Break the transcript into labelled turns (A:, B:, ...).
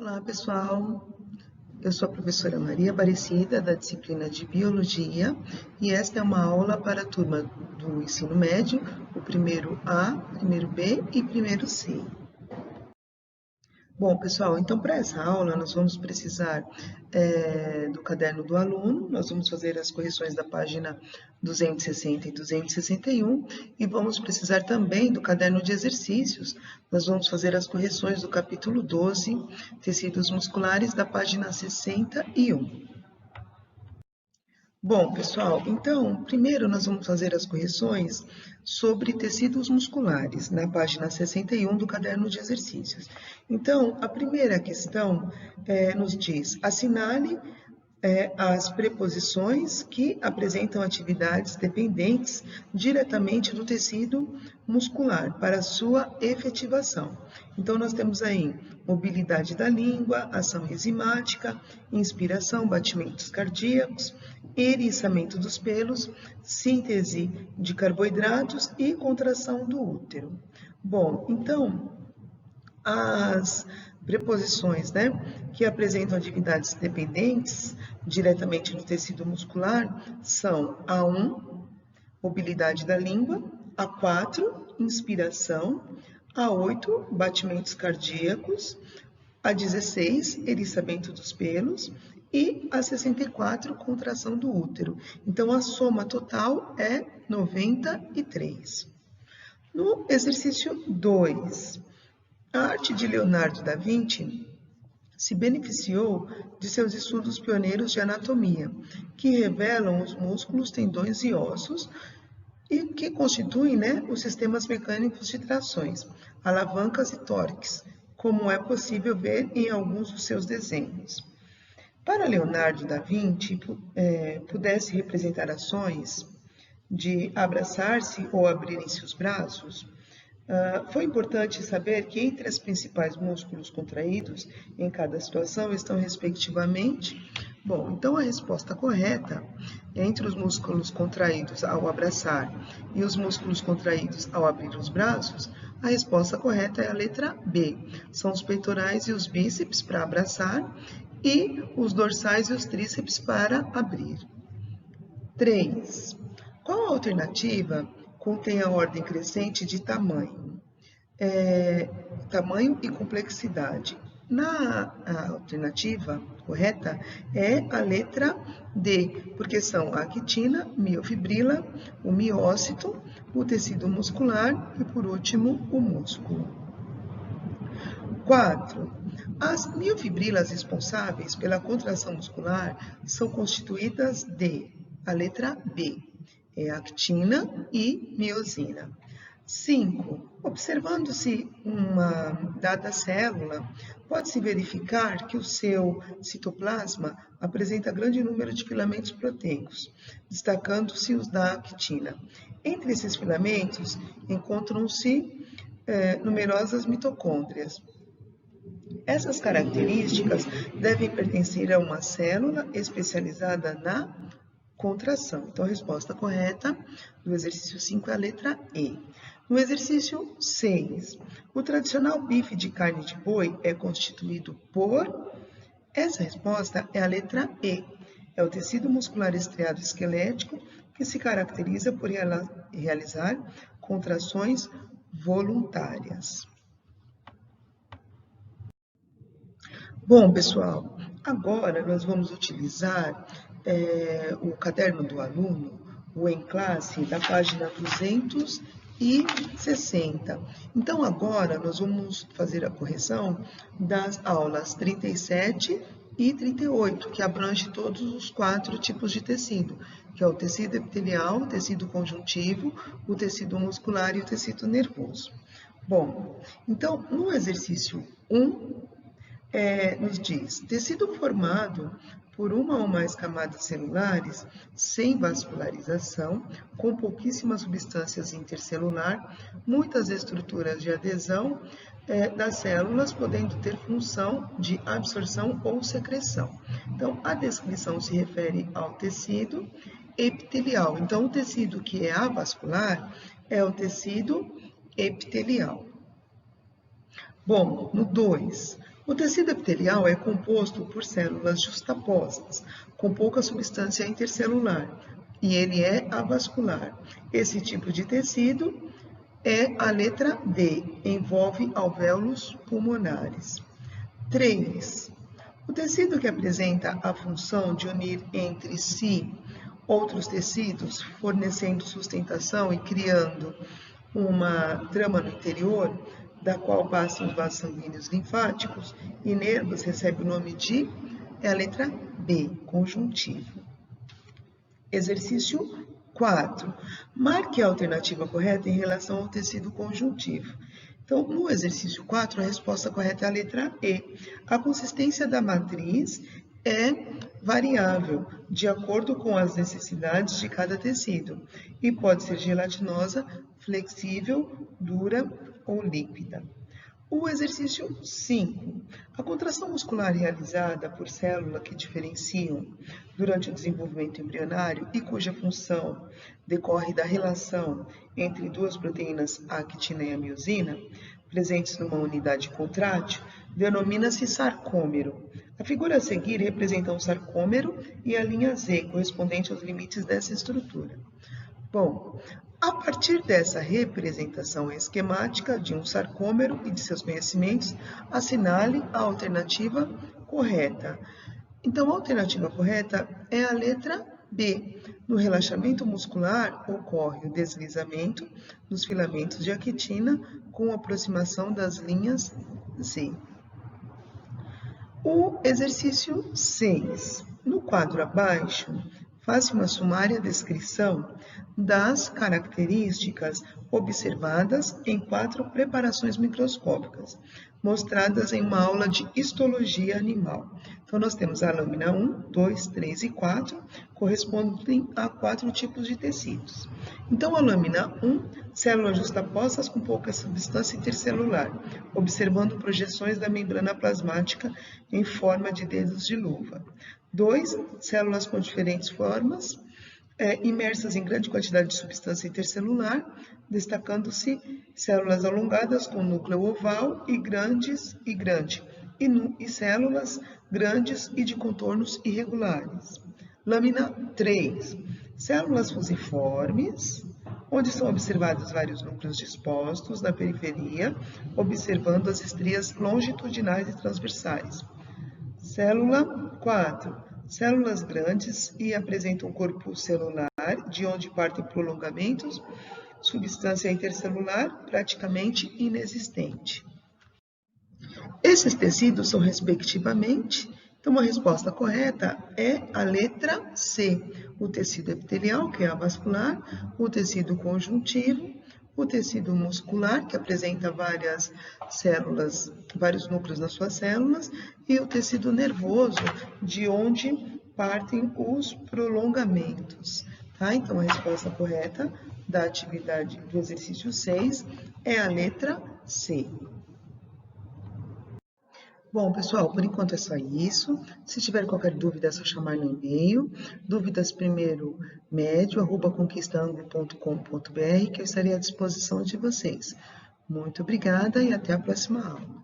A: Olá, pessoal. Eu sou a professora Maria Aparecida, da disciplina de Biologia, e esta é uma aula para a turma do ensino médio, o primeiro A, primeiro B e primeiro C. Bom, pessoal, então para essa aula nós vamos precisar do caderno do aluno, nós vamos fazer as correções da página 260 e 261 e vamos precisar também do caderno de exercícios. Nós vamos fazer as correções do capítulo 12, tecidos musculares, da página 61. Bom, pessoal, então, primeiro nós vamos fazer as correções sobre tecidos musculares, na página 61 do caderno de exercícios. Então, a primeira questão nos diz: assinale as preposições que apresentam atividades dependentes diretamente do tecido muscular para sua efetivação. Então, nós temos aí mobilidade da língua, ação enzimática, inspiração, batimentos cardíacos, eriçamento dos pelos, síntese de carboidratos e contração do útero. Bom, então, as preposições, que apresentam atividades dependentes diretamente do tecido muscular são A1, mobilidade da língua, A4, inspiração, A8, batimentos cardíacos, A16, eriçamento dos pelos e A64, contração do útero. Então, a soma total é 93. No exercício 2, a arte de Leonardo da Vinci se beneficiou de seus estudos pioneiros de anatomia, que revelam os músculos, tendões e ossos, e que constituem os sistemas mecânicos de trações, alavancas e torques, como é possível ver em alguns dos seus desenhos. Para Leonardo da Vinci, pudesse representar ações de abraçar-se ou abrirem-se os braços, foi importante saber que entre os principais músculos contraídos em cada situação estão respectivamente. Bom, então a resposta correta entre os músculos contraídos ao abraçar e os músculos contraídos ao abrir os braços, a resposta correta é a letra B. São os peitorais e os bíceps para abraçar e os dorsais e os tríceps para abrir. 3. Qual a alternativa contém a ordem crescente de tamanho? Tamanho e complexidade. Na alternativa correta é a letra D, porque são a actina, miofibrila, o miócito, o tecido muscular e, por último, o músculo. 4. As miofibrilas responsáveis pela contração muscular são constituídas de, a letra B, actina e miosina. 5. Observando-se uma dada célula, pode-se verificar que o seu citoplasma apresenta grande número de filamentos proteicos, destacando-se os da actina. Entre esses filamentos, encontram-se numerosas mitocôndrias. Essas características devem pertencer a uma célula especializada na contração. Então, a resposta correta do exercício 5 é a letra E. No exercício 6, o tradicional bife de carne de boi é constituído por... Essa resposta é a letra E. É o tecido muscular estriado esquelético que se caracteriza por realizar contrações voluntárias. Bom, pessoal, agora nós vamos utilizar o caderno do aluno, o Em Classe, da página 260. Então, agora nós vamos fazer a correção das aulas 37 e 38, que abrange todos os 4 tipos de tecido, que é o tecido epitelial, o tecido conjuntivo, o tecido muscular e o tecido nervoso. Bom, então, no exercício 1, nos diz: tecido formado por uma ou mais camadas celulares, sem vascularização, com pouquíssimas substâncias intercelular, muitas estruturas de adesão das células, podendo ter função de absorção ou secreção. Então, a descrição se refere ao tecido epitelial. Então, o tecido que é avascular é o tecido epitelial. Bom, no 2, O tecido epitelial é composto por células justapostas, com pouca substância intercelular, e ele é avascular. Esse tipo de tecido é a letra D, envolve alvéolos pulmonares. 3. O tecido que apresenta a função de unir entre si outros tecidos, fornecendo sustentação e criando uma trama no interior, da qual passam os vasos sanguíneos linfáticos e nervos, recebe o nome de, é a letra B, conjuntivo. Exercício 4. Marque a alternativa correta em relação ao tecido conjuntivo. Então, no exercício 4, a resposta correta é a letra E. A consistência da matriz é variável, de acordo com as necessidades de cada tecido, e pode ser gelatinosa, flexível, dura ou líquida. O exercício 5. A contração muscular realizada por células que diferenciam durante o desenvolvimento embrionário e cuja função decorre da relação entre duas proteínas, a actina e a miosina, presentes numa unidade contrátil, denomina-se sarcômero. A figura a seguir representa um sarcômero e a linha Z, correspondente aos limites dessa estrutura. Bom, a partir dessa representação esquemática de um sarcômero e de seus conhecimentos, assinale a alternativa correta. Então, a alternativa correta é a letra B. No relaxamento muscular, ocorre o deslizamento dos filamentos de actina com aproximação das linhas Z. O exercício 6. No quadro abaixo, faça uma sumária descrição das características observadas em 4 preparações microscópicas, mostradas em uma aula de histologia animal. Então, nós temos a lâmina 1, 2, 3 e 4, correspondem a 4 tipos de tecidos. Então, a lâmina 1, células justapostas com pouca substância intercelular, observando projeções da membrana plasmática em forma de dedos de luva. 2, células com diferentes formas, imersas em grande quantidade de substância intercelular, destacando-se células alongadas com núcleo oval e grande, e células grandes e de contornos irregulares. Lâmina 3, células fusiformes, onde são observados vários núcleos dispostos na periferia, observando as estrias longitudinais e transversais. Célula 4, células grandes e apresentam um corpo celular, de onde partem prolongamentos, substância intercelular praticamente inexistente. Esses tecidos são, respectivamente, então a resposta correta é a letra C, o tecido epitelial, que é avascular, o tecido conjuntivo, o tecido muscular, que apresenta várias células, vários núcleos nas suas células, e o tecido nervoso, de onde partem os prolongamentos. Tá? Então, a resposta correta da atividade do exercício 6 é a letra C. Bom, pessoal, por enquanto é só isso. Se tiver qualquer dúvida, é só chamar no e-mail, dúvidasprimeiro-conquistaanglo.com.br, que eu estarei à disposição de vocês. Muito obrigada e até a próxima aula.